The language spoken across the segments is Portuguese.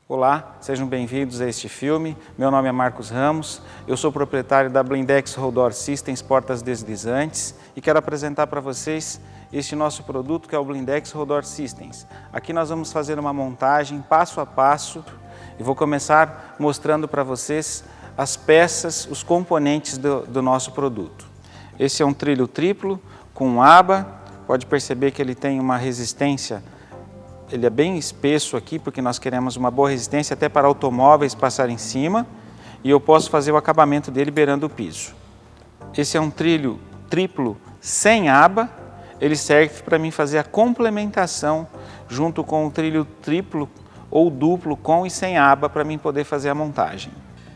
Olá, sejam bem-vindos a este filme. Meu nome é Marcos Ramos, eu sou proprietário da Blindex Roll-Door Systems Portas Deslizantes e quero apresentar para vocês este nosso produto que é o Blindex Roll-Door Systems. Aqui nós vamos fazer uma montagem passo a passo e vou começar mostrando para vocês as peças, os componentes do nosso produto. Esse é um trilho triplo com aba, pode perceber que ele tem uma resistência. Ele é bem espesso aqui, porque nós queremos uma boa resistência até para automóveis passar em cima, e eu posso fazer o acabamento dele beirando o piso. Esse é um trilho triplo sem aba, ele serve para mim fazer a complementação junto com o trilho triplo ou duplo com e sem aba para mim poder fazer a montagem.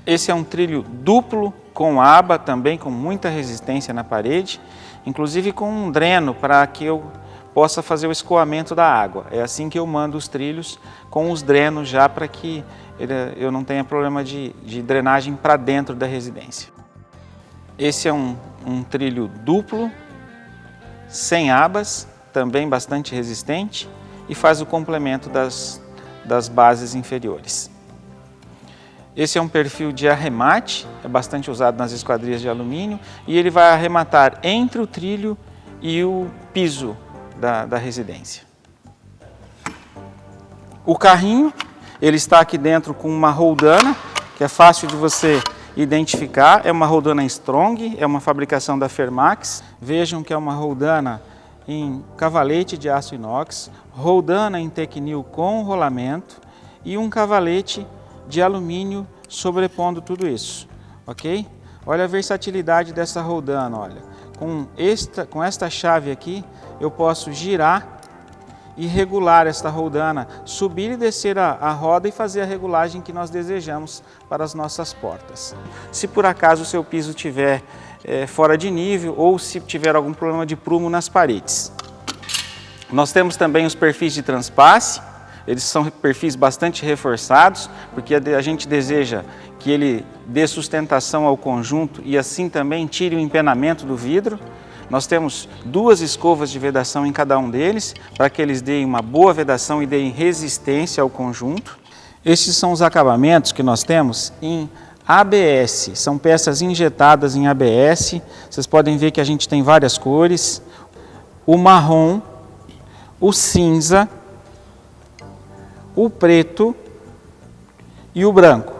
Esse é um trilho duplo com aba, também com muita resistência na parede, inclusive com um dreno para que eu possa fazer o escoamento da água. É assim que eu mando os trilhos, com os drenos já, para que eu não tenha problema de drenagem para dentro da residência. Esse é um trilho duplo, sem abas, também bastante resistente, e faz o complemento das bases inferiores. Esse é um perfil de arremate, é bastante usado nas esquadrias de alumínio, e ele vai arrematar entre o trilho e o piso da residência. O carrinho, ele está aqui dentro com uma roldana, que é fácil de você identificar, é uma roldana Strong, é uma fabricação da Fermax. Vejam que é uma roldana em cavalete de aço inox, roldana em Tecnil com rolamento e um cavalete de alumínio sobrepondo tudo isso, ok? Olha a versatilidade dessa roldana, olha. Com esta chave aqui, eu posso girar e regular esta roldana, subir e descer a roda e fazer a regulagem que nós desejamos para as nossas portas. Se por acaso o seu piso estiver fora de nível ou se tiver algum problema de prumo nas paredes. Nós temos também os perfis de transpasse, eles são perfis bastante reforçados, porque a gente deseja que ele dê sustentação ao conjunto e assim também tire o empenamento do vidro. Nós temos duas escovas de vedação em cada um deles, para que eles deem uma boa vedação e deem resistência ao conjunto. Estes são os acabamentos que nós temos em ABS, são peças injetadas em ABS. Vocês podem ver que a gente tem várias cores, o marrom, o cinza, o preto e o branco.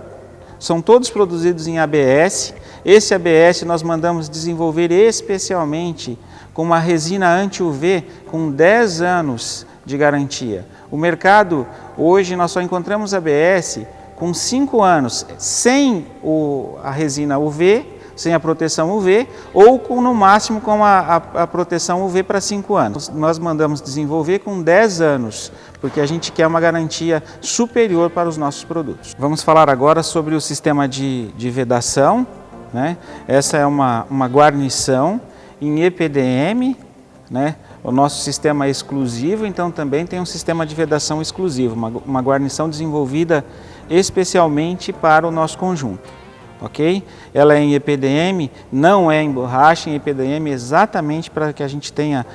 São todos produzidos em ABS. Esse ABS nós mandamos desenvolver especialmente com uma resina anti-UV com 10 anos de garantia. O mercado, hoje nós só encontramos ABS com 5 anos, sem a resina UV, sem a proteção UV, ou no máximo com a proteção UV para 5 anos. Nós mandamos desenvolver com 10 anos, porque a gente quer uma garantia superior para os nossos produtos. Vamos falar agora sobre o sistema de vedação, né? Essa é uma guarnição em EPDM, né? O nosso sistema é exclusivo, então também tem um sistema de vedação exclusivo, uma guarnição desenvolvida especialmente para o nosso conjunto. Ok? Ela é em EPDM, não é em borracha, em EPDM exatamente para que a gente tenha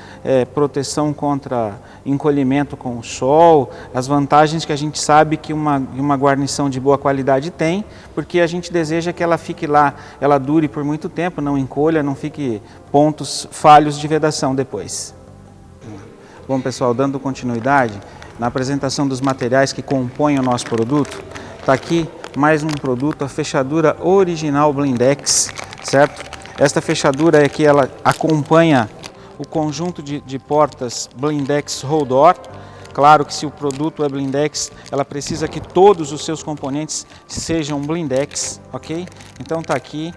proteção contra encolhimento com o sol, as vantagens que a gente sabe que uma guarnição de boa qualidade tem, porque a gente deseja que ela fique lá, ela dure por muito tempo, não encolha, não fique pontos falhos de vedação depois. Bom pessoal, dando continuidade, na apresentação dos materiais que compõem o nosso produto, está aqui mais um produto, a fechadura original Blindex, certo? Esta fechadura é que ela acompanha o conjunto de portas Blindex Roll-Door. Claro que se o produto é Blindex, ela precisa que todos os seus componentes sejam Blindex, ok? Então está aqui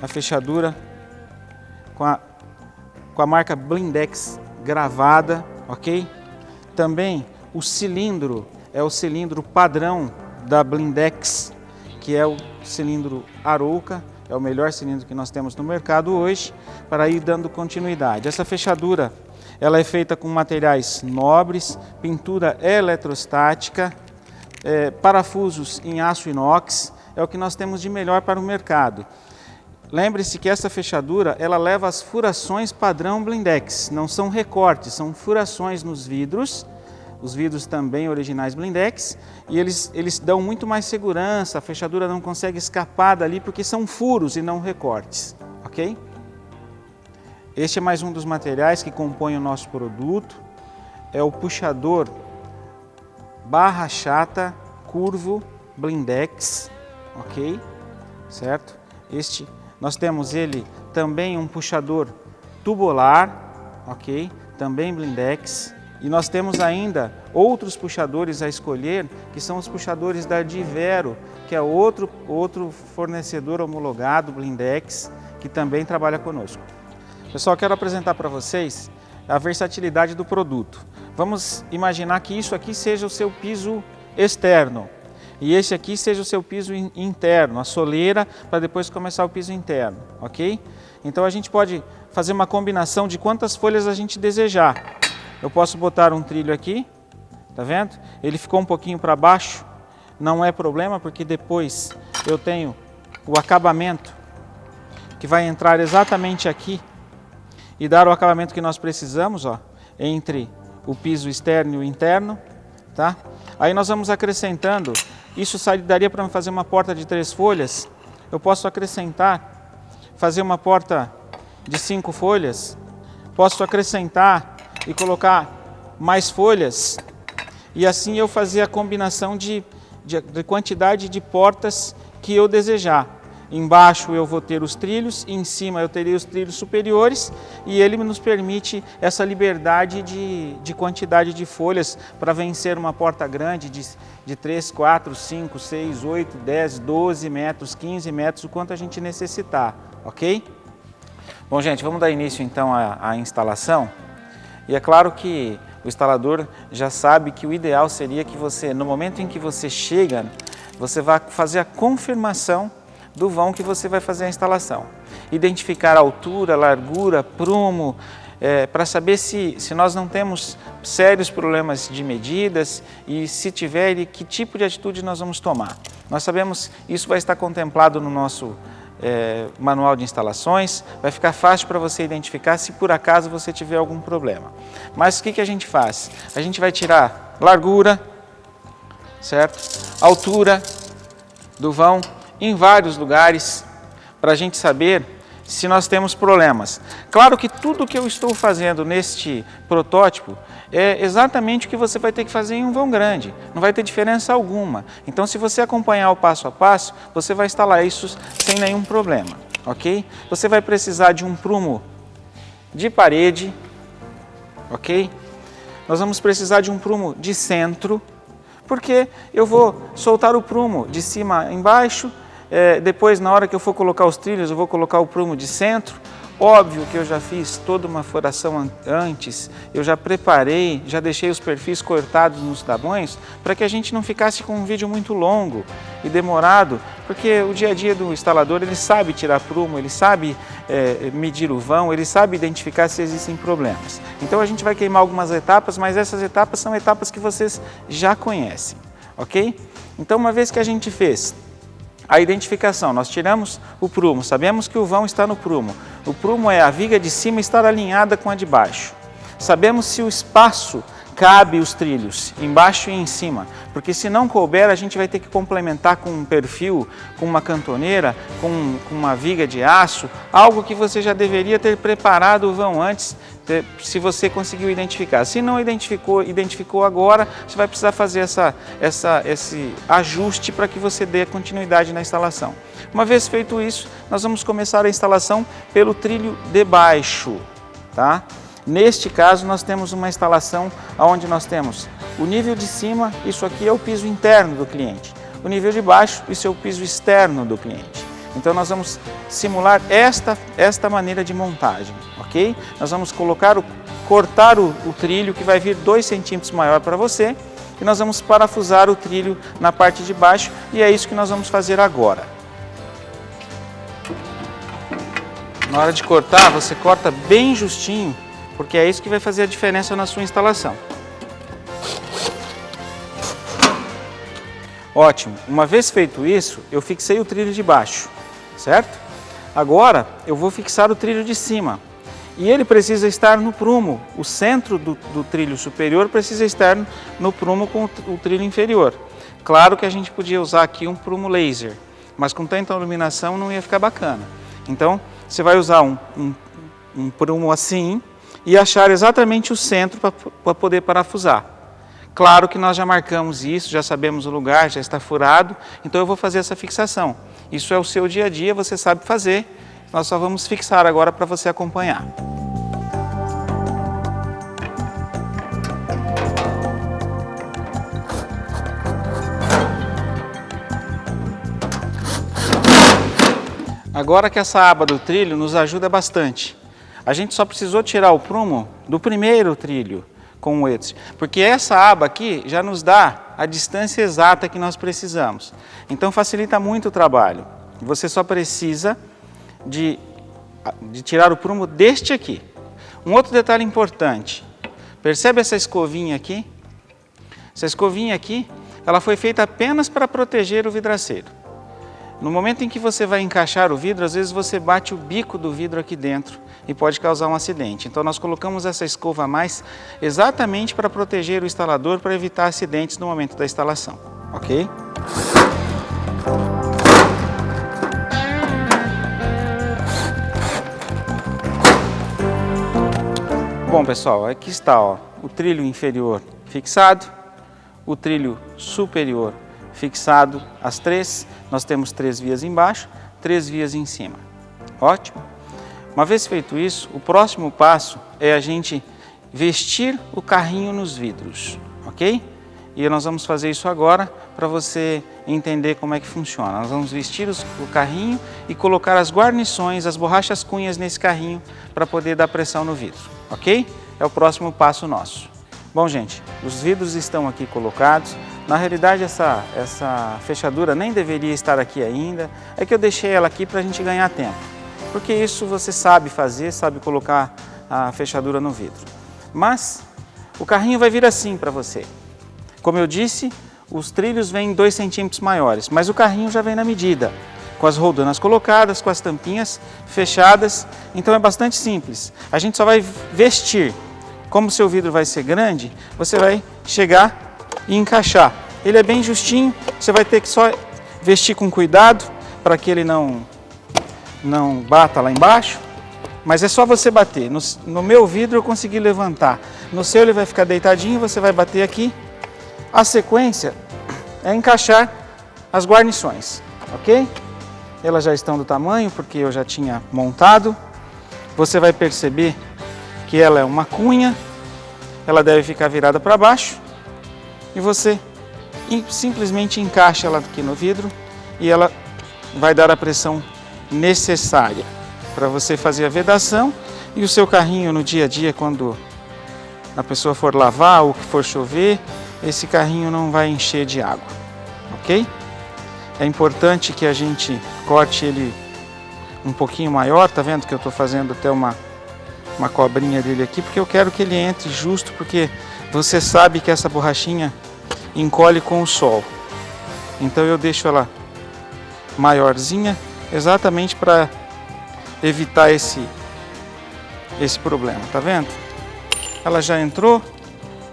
a fechadura com a marca Blindex gravada, ok? Também o cilindro é o cilindro padrão da Blindex, que é o cilindro Arouca, é o melhor cilindro que nós temos no mercado hoje, para ir dando continuidade. Essa fechadura, ela é feita com materiais nobres, pintura eletrostática, parafusos em aço inox, é o que nós temos de melhor para o mercado. Lembre-se que essa fechadura, ela leva as furações padrão Blindex, não são recortes, são furações nos vidros, os vidros também originais blindex, e eles dão muito mais segurança, a fechadura não consegue escapar dali porque são furos e não recortes, ok? Este é mais um dos materiais que compõem o nosso produto, é o puxador barra chata curvo blindex, ok? Certo? Nós temos ele também um puxador tubular, ok? Também blindex. E nós temos ainda outros puxadores a escolher, que são os puxadores da Divero, que é outro fornecedor homologado blindex, que também trabalha conosco. Pessoal, quero apresentar para vocês a versatilidade do produto. Vamos imaginar que isso aqui seja o seu piso externo e esse aqui seja o seu piso interno, a soleira, para depois começar o piso interno, ok? Então a gente pode fazer uma combinação de quantas folhas a gente desejar. Eu posso botar um trilho aqui, tá vendo? Ele ficou um pouquinho para baixo, não é problema, porque depois eu tenho o acabamento que vai entrar exatamente aqui e dar o acabamento que nós precisamos, ó, entre o piso externo e o interno, tá? Aí nós vamos acrescentando, isso daria para fazer uma porta de 3 folhas, eu posso acrescentar, fazer uma porta de 5 folhas, posso acrescentar e colocar mais folhas, e assim eu fazer a combinação de quantidade de portas que eu desejar. Embaixo eu vou ter os trilhos, em cima eu terei os trilhos superiores, e ele nos permite essa liberdade de quantidade de folhas para vencer uma porta grande de 3, 4, 5, 6, 8, 10, 12 metros, 15 metros, o quanto a gente necessitar, ok? Bom, gente, vamos dar início então à instalação. E é claro que o instalador já sabe que o ideal seria que você, no momento em que você chega, você vai fazer a confirmação do vão que você vai fazer a instalação. Identificar a altura, largura, prumo, para saber se nós não temos sérios problemas de medidas e se tiver, que tipo de atitude nós vamos tomar. Nós sabemos, isso vai estar contemplado no nosso manual de instalações, vai ficar fácil para você identificar se por acaso você tiver algum problema. Mas o que a gente faz? A gente vai tirar largura, certo? Altura do vão em vários lugares para a gente saber se nós temos problemas. Claro que tudo que eu estou fazendo neste protótipo é exatamente o que você vai ter que fazer em um vão grande, não vai ter diferença alguma. Então, se você acompanhar o passo a passo, você vai instalar isso sem nenhum problema, ok? Você vai precisar de um prumo de parede, ok? Nós vamos precisar de um prumo de centro, porque eu vou soltar o prumo de cima a embaixo, depois na hora que eu for colocar os trilhos eu vou colocar o prumo de centro. Óbvio que eu já fiz toda uma furação antes, eu já preparei, já deixei os perfis cortados nos tamanhos para que a gente não ficasse com um vídeo muito longo e demorado, porque o dia a dia do instalador ele sabe tirar prumo, ele sabe medir o vão, ele sabe identificar se existem problemas. Então a gente vai queimar algumas etapas, mas essas etapas são etapas que vocês já conhecem, ok? Então uma vez que a gente fez a identificação, nós tiramos o prumo, sabemos que o vão está no prumo. O prumo é a viga de cima estar alinhada com a de baixo. Sabemos se o espaço cabe os trilhos, embaixo e em cima, porque se não couber a gente vai ter que complementar com um perfil, com uma cantoneira, com uma viga de aço, algo que você já deveria ter preparado o vão antes, se você conseguiu identificar. Se não identificou agora, você vai precisar fazer esse ajuste para que você dê continuidade na instalação. Uma vez feito isso, nós vamos começar a instalação pelo trilho de baixo, tá? Neste caso, nós temos uma instalação onde nós temos o nível de cima, isso aqui é o piso interno do cliente. O nível de baixo, isso é o piso externo do cliente. Então nós vamos simular esta maneira de montagem, ok? Nós vamos cortar o trilho que vai vir 2 centímetros maior para você e nós vamos parafusar o trilho na parte de baixo e é isso que nós vamos fazer agora. Na hora de cortar, você corta bem justinho, porque é isso que vai fazer a diferença na sua instalação. Ótimo, uma vez feito isso, eu fixei o trilho de baixo, certo? Agora eu vou fixar o trilho de cima. E ele precisa estar no prumo, o centro do trilho superior precisa estar no prumo com o trilho inferior. Claro que a gente podia usar aqui um prumo laser, mas com tanta iluminação não ia ficar bacana. Então, você vai usar um prumo assim e achar exatamente o centro para poder parafusar. Claro que nós já marcamos isso, já sabemos o lugar, já está furado, então eu vou fazer essa fixação. Isso é o seu dia a dia, você sabe fazer, nós só vamos fixar agora para você acompanhar. Agora que essa aba do trilho nos ajuda bastante. A gente só precisou tirar o prumo do primeiro trilho com o Etsy, porque essa aba aqui já nos dá a distância exata que nós precisamos. Então facilita muito o trabalho. Você só precisa de tirar o prumo deste aqui. Um outro detalhe importante, percebe essa escovinha aqui? Essa escovinha aqui, ela foi feita apenas para proteger o vidraceiro. No momento em que você vai encaixar o vidro, às vezes você bate o bico do vidro aqui dentro e pode causar um acidente. Então nós colocamos essa escova a mais exatamente para proteger o instalador, para evitar acidentes no momento da instalação, ok? Bom pessoal, aqui está ó, o trilho inferior fixado, o trilho superior fixado, as três, nós temos 3 vias embaixo, 3 vias em cima. Ótimo. Uma vez feito isso, o próximo passo é a gente vestir o carrinho nos vidros, ok? E nós vamos fazer isso agora para você entender como é que funciona. Nós vamos vestir o carrinho e colocar as guarnições, as borrachas cunhas nesse carrinho para poder dar pressão no vidro, ok? É o próximo passo nosso. Bom gente, os vidros estão aqui colocados. Na realidade essa fechadura nem deveria estar aqui ainda, é que eu deixei ela aqui para a gente ganhar tempo. Porque isso você sabe fazer, sabe colocar a fechadura no vidro. Mas o carrinho vai vir assim para você. Como eu disse, os trilhos vêm 2 centímetros maiores, mas o carrinho já vem na medida, com as roldanas colocadas, com as tampinhas fechadas, então é bastante simples. A gente só vai vestir. Como o seu vidro vai ser grande, você vai chegar e encaixar. Ele é bem justinho, você vai ter que só vestir com cuidado para que ele não bata lá embaixo, mas é só você bater. No meu vidro eu consegui levantar, no seu ele vai ficar deitadinho, você vai bater aqui. A sequência é encaixar as guarnições, ok? Elas já estão do tamanho porque eu já tinha montado. Você vai perceber que ela é uma cunha, ela deve ficar virada para baixo e você simplesmente encaixa ela aqui no vidro e ela vai dar a pressão necessária para você fazer a vedação e o seu carrinho no dia a dia, quando a pessoa for lavar ou que for chover, esse carrinho não vai encher de água, ok? É importante que a gente corte ele um pouquinho maior, tá vendo que eu estou fazendo até uma cobrinha dele aqui, porque eu quero que ele entre justo, porque você sabe que essa borrachinha encolhe com o sol. Então eu deixo ela maiorzinha, exatamente para evitar esse problema, tá vendo? Ela já entrou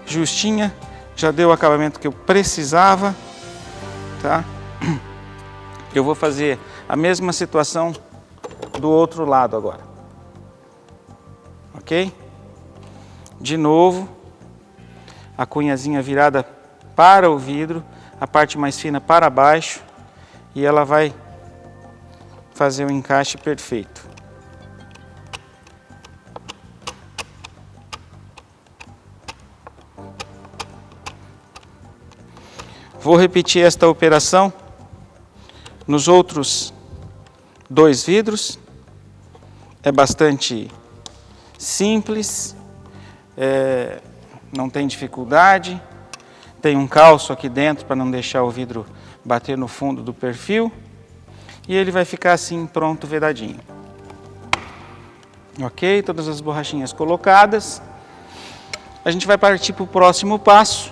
justinha, já deu o acabamento que eu precisava, tá? Eu vou fazer a mesma situação do outro lado agora. Ok? De novo, a cunhazinha virada para o vidro, a parte mais fina para baixo, e ela vai fazer o encaixe perfeito. Vou repetir esta operação nos outros 2 vidros. É bastante simples, não tem dificuldade. Tem um calço aqui dentro para não deixar o vidro bater no fundo do perfil. E ele vai ficar assim pronto, vedadinho. Ok? Todas as borrachinhas colocadas. A gente vai partir para o próximo passo,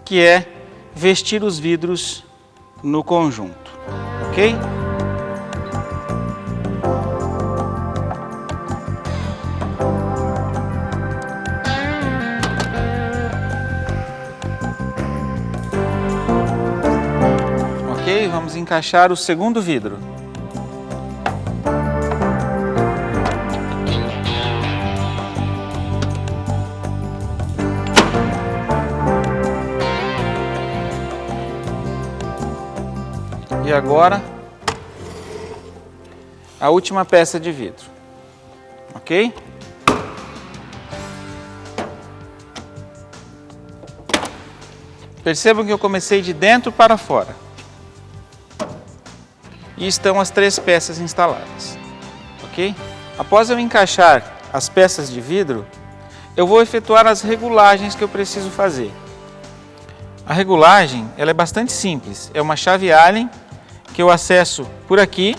que é vestir os vidros no conjunto. Ok? vamos encaixar o segundo vidro. E agora, a última peça de vidro, ok? Percebam que eu comecei de dentro para fora. E estão as 3 peças instaladas, ok? Após eu encaixar as peças de vidro, eu vou efetuar as regulagens que eu preciso fazer. A regulagem, ela é bastante simples. É uma chave Allen que eu acesso por aqui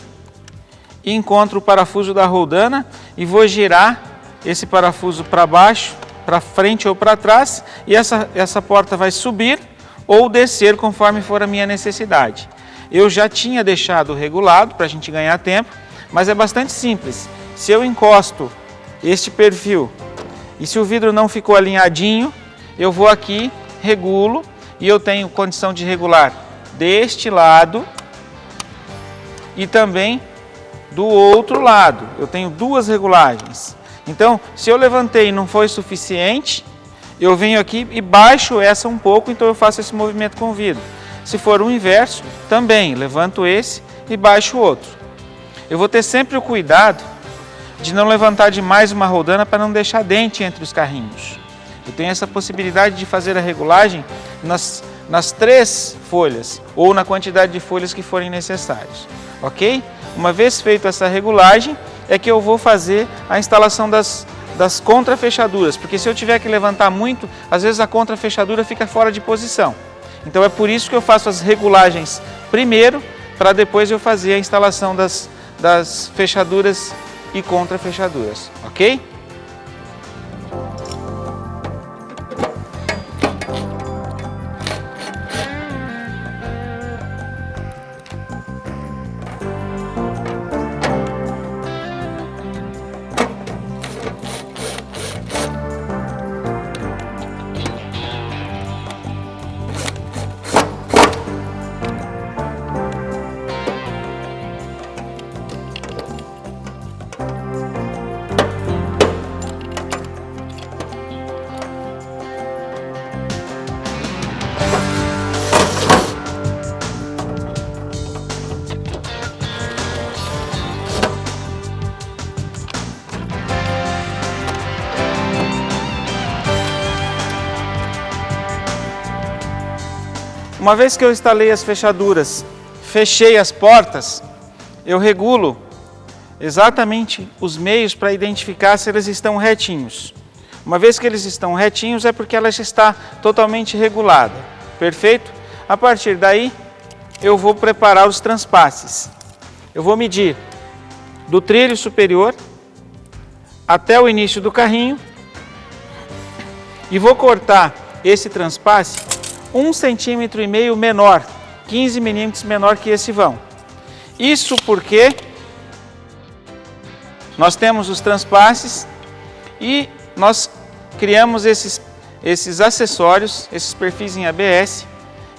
e encontro o parafuso da roldana e vou girar esse parafuso para baixo, para frente ou para trás, e essa porta vai subir ou descer conforme for a minha necessidade. Eu já tinha deixado regulado para a gente ganhar tempo, mas é bastante simples. Se eu encosto este perfil e se o vidro não ficou alinhadinho, eu vou aqui, regulo, e eu tenho condição de regular deste lado e também do outro lado. Eu tenho 2 regulagens. Então, se eu levantei e não foi suficiente, eu venho aqui e baixo essa um pouco, então eu faço esse movimento com o vidro. Se for o inverso, também levanto esse e baixo o outro. Eu vou ter sempre o cuidado de não levantar demais uma roldana para não deixar dente entre os carrinhos. Eu tenho essa possibilidade de fazer a regulagem nas 3 folhas ou na quantidade de folhas que forem necessárias, ok? Uma vez feita essa regulagem, é que eu vou fazer a instalação das contrafechaduras, porque se eu tiver que levantar muito, às vezes a contrafechadura fica fora de posição. Então é por isso que eu faço as regulagens primeiro, para depois eu fazer a instalação das fechaduras e contrafechaduras, ok? Uma vez que eu instalei as fechaduras, fechei as portas, eu regulo exatamente os meios para identificar se eles estão retinhos. Uma vez que eles estão retinhos, é porque ela já está totalmente regulada. Perfeito? A partir daí, eu vou preparar os transpasses. Eu vou medir do trilho superior até o início do carrinho e vou cortar esse transpasse 1,5 cm menor, 15 milímetros menor que esse vão. Isso porque nós temos os transpasses e nós criamos esses acessórios, esses perfis em ABS,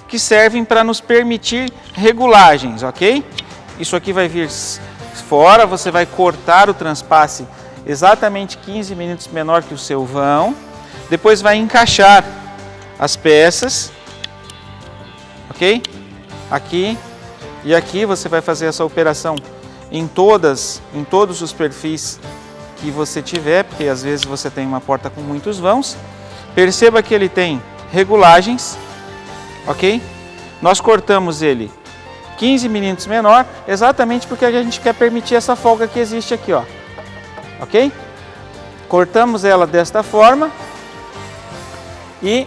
que servem para nos permitir regulagens, ok? Isso aqui vai vir fora, você vai cortar o transpasse exatamente 15 milímetros menor que o seu vão, depois vai encaixar as peças, ok? Aqui e aqui você vai fazer essa operação em todos os perfis que você tiver, porque às vezes você tem uma porta com muitos vãos. Perceba que ele tem regulagens, ok? Nós cortamos ele 15 milímetros menor, exatamente porque a gente quer permitir essa folga que existe aqui, ó, ok? Cortamos ela desta forma e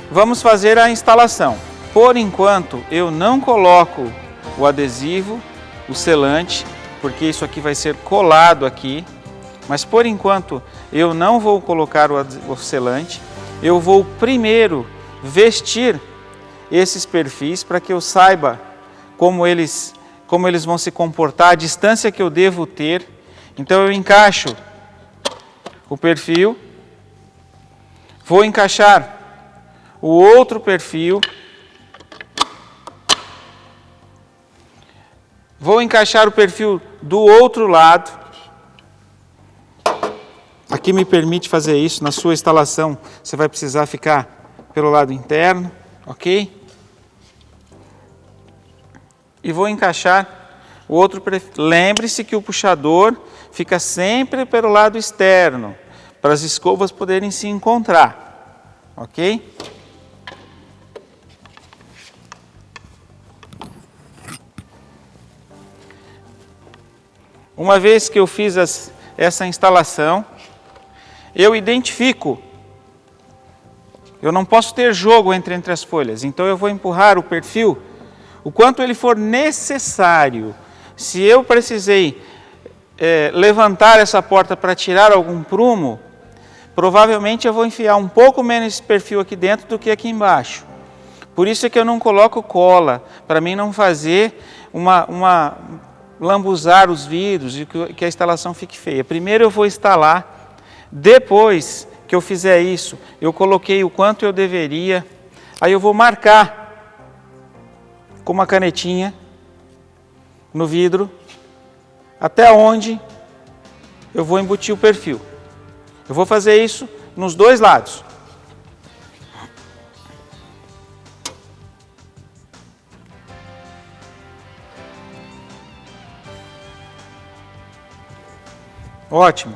vamos fazer a instalação. Por enquanto, eu não coloco o adesivo, o selante, porque isso aqui vai ser colado aqui. Mas por enquanto, eu não vou colocar o selante. Eu vou primeiro vestir esses perfis para que eu saiba como eles vão se comportar, a distância que eu devo ter. Então eu encaixo o perfil, vou encaixar o outro perfil Vou encaixar o perfil do outro lado. Aqui me permite fazer isso. Na sua instalação, você vai precisar ficar pelo lado interno, ok? E vou encaixar o outro perfil. Lembre-se que o puxador fica sempre pelo lado externo, para as escovas poderem se encontrar, ok? Uma vez que eu fiz essa instalação, eu identifico, eu não posso ter jogo entre as folhas, então eu vou empurrar o perfil o quanto ele for necessário. Se eu precisei levantar essa porta para tirar algum prumo, provavelmente eu vou enfiar um pouco menos esse perfil aqui dentro do que aqui embaixo. Por isso é que eu não coloco cola, para mim não fazer lambuzar os vidros e que a instalação fique feia. Primeiro eu vou instalar, depois que eu fizer isso, eu coloquei o quanto eu deveria, aí eu vou marcar com uma canetinha no vidro até onde eu vou embutir o perfil. Eu vou fazer isso nos dois lados. Ótimo.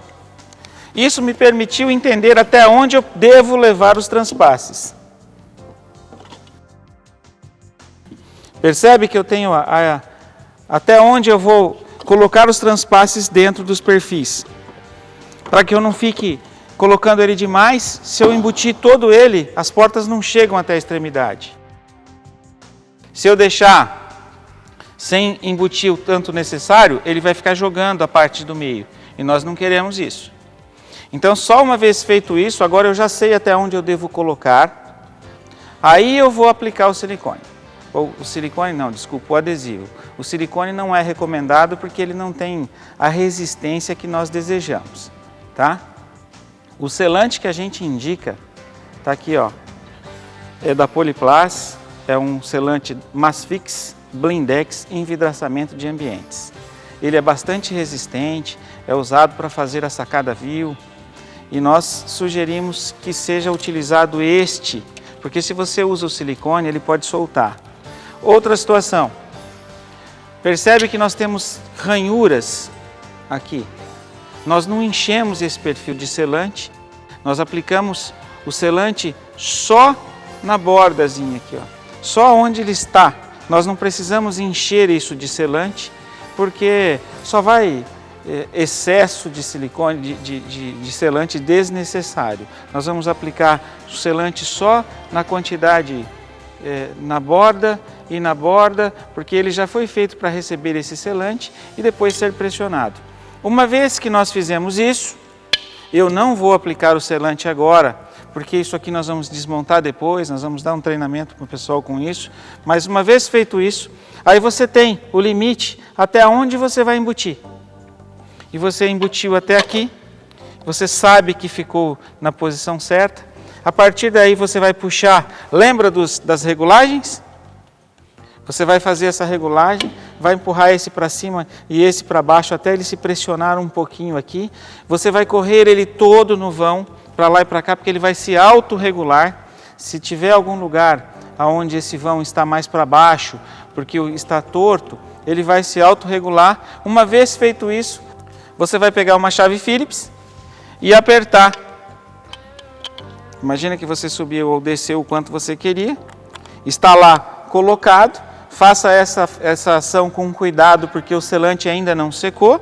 Isso me permitiu entender até onde eu devo levar os transpasses. Percebe que eu tenho até onde eu vou colocar os transpasses dentro dos perfis. Para que eu não fique colocando ele demais, se eu embutir todo ele, as portas não chegam até a extremidade. Se eu deixar sem embutir o tanto necessário, ele vai ficar jogando a parte do meio. E nós não queremos isso. Então, só uma vez feito isso, agora eu já sei até onde eu devo colocar. Aí eu vou aplicar o silicone. Ou o silicone não, desculpa, o adesivo. O silicone não é recomendado porque ele não tem a resistência que nós desejamos, tá? O selante que a gente indica, tá aqui, ó, é da Poliplas, é um selante Masfix Blindex envidraçamento de ambientes. Ele é bastante resistente, é usado para fazer a sacada vil e nós sugerimos que seja utilizado este, porque se você usa o silicone, ele pode soltar. Outra situação, percebe que nós temos ranhuras aqui. Nós não enchemos esse perfil de selante, nós aplicamos o selante só na bordazinha aqui, ó, só onde ele está. Nós não precisamos encher isso de selante, porque só vai excesso de silicone, de selante desnecessário. Nós vamos aplicar o selante só na quantidade na borda e na borda, porque ele já foi feito para receber esse selante e depois ser pressionado. Uma vez que nós fizemos isso, eu não vou aplicar o selante agora, porque isso aqui nós vamos desmontar depois, nós vamos dar um treinamento para o pessoal com isso, mas uma vez feito isso, aí você tem o limite até onde você vai embutir. E você embutiu até aqui, você sabe que ficou na posição certa, a partir daí você vai puxar, lembra das regulagens? Você vai fazer essa regulagem, vai empurrar esse para cima e esse para baixo até ele se pressionar um pouquinho aqui. Você vai correr ele todo no vão, para lá e para cá, porque ele vai se autorregular. Se tiver algum lugar onde esse vão está mais para baixo, porque está torto, ele vai se autorregular. Uma vez feito isso, você vai pegar uma chave Phillips e apertar. Imagina que você subiu ou desceu o quanto você queria, está lá colocado. Faça essa ação com cuidado, porque o selante ainda não secou.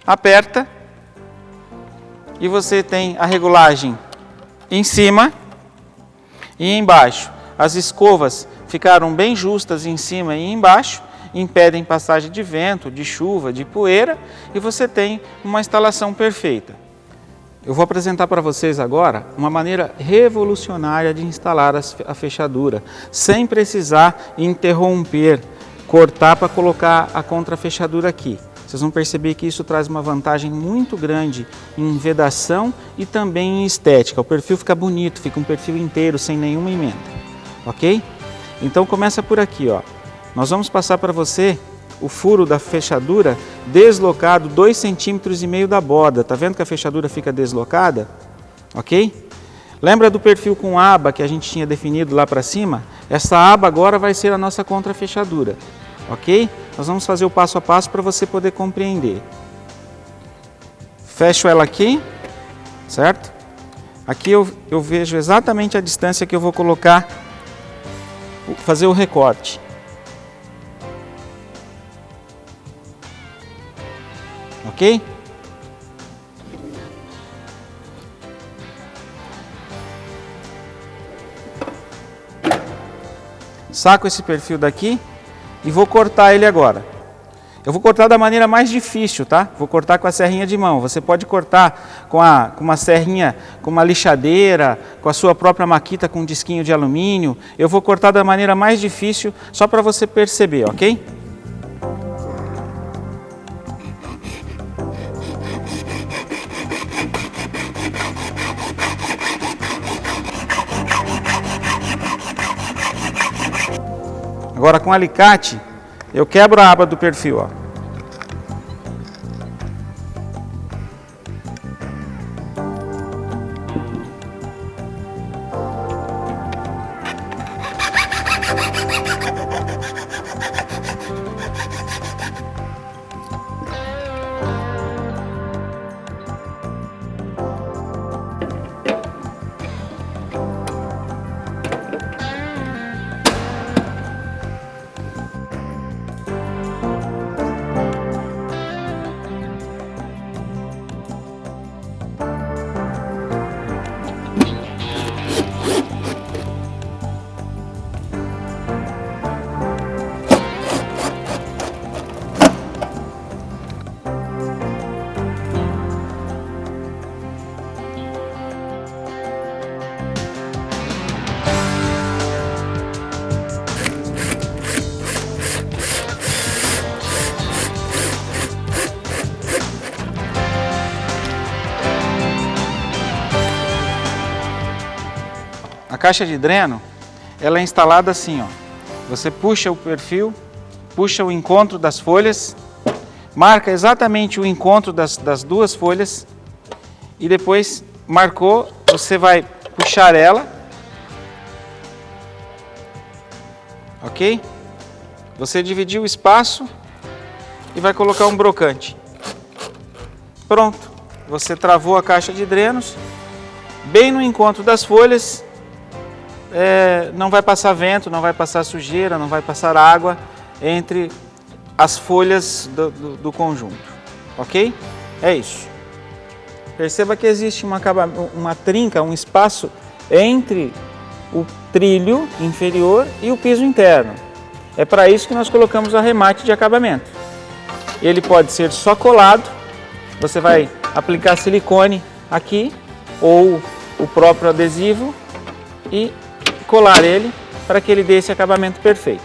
Aperta e você tem a regulagem em cima e embaixo. As escovas ficaram bem justas em cima e embaixo, impedem passagem de vento, de chuva, de poeira, e você tem uma instalação perfeita. Eu vou apresentar para vocês agora uma maneira revolucionária de instalar a fechadura, sem precisar interromper, cortar para colocar a contrafechadura aqui. Vocês vão perceber que isso traz uma vantagem muito grande em vedação e também em estética. O perfil fica bonito, fica um perfil inteiro, sem nenhuma emenda, ok? Então começa por aqui, ó. Nós vamos passar para você o furo da fechadura deslocado 2,5 centímetros da borda. Tá vendo que a fechadura fica deslocada? Ok? Lembra do perfil com aba que a gente tinha definido lá para cima? Essa aba agora vai ser a nossa contrafechadura. Ok? Nós vamos fazer o passo a passo para você poder compreender. Fecho ela aqui, certo? Aqui eu vejo exatamente a distância que eu vou colocar, fazer o recorte. Ok? Saco esse perfil daqui e vou cortar ele agora. Eu vou cortar da maneira mais difícil, tá? Vou cortar com a serrinha de mão. Você pode cortar com uma serrinha, com uma lixadeira, com a sua própria maquita com um disquinho de alumínio. Eu vou cortar da maneira mais difícil, só para você perceber, ok? Agora com alicate, eu quebro a aba do perfil, ó. A caixa de dreno, ela é instalada assim, ó. Você puxa o perfil, puxa o encontro das folhas, marca exatamente o encontro das duas folhas e depois marcou, você vai puxar ela, ok? Você dividiu o espaço e vai colocar um brocante. Pronto, você travou a caixa de drenos, bem no encontro das folhas. Não vai passar vento, não vai passar sujeira, não vai passar água entre as folhas do conjunto, ok? É isso. Perceba que existe uma trinca, um espaço entre o trilho inferior e o piso interno. É para isso que nós colocamos o arremate de acabamento. Ele pode ser só colado, você vai aplicar silicone aqui ou o próprio adesivo e colar ele para que ele dê esse acabamento perfeito.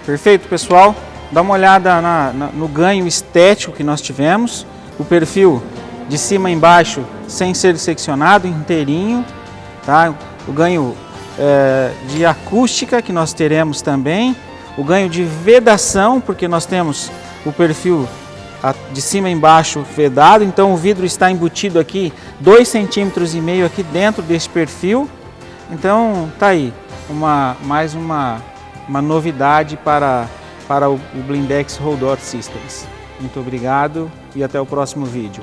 Perfeito, pessoal? Dá uma olhada no ganho estético que nós tivemos. O perfil de cima a embaixo sem ser seccionado, inteirinho. Tá? O ganho de acústica que nós teremos também. O ganho de vedação, porque nós temos o perfil de cima a embaixo vedado. Então o vidro está embutido aqui 2,5 centímetros aqui dentro desse perfil. Então, tá aí, mais uma novidade para o Blindex Roll Door Systems. Muito obrigado e até o próximo vídeo.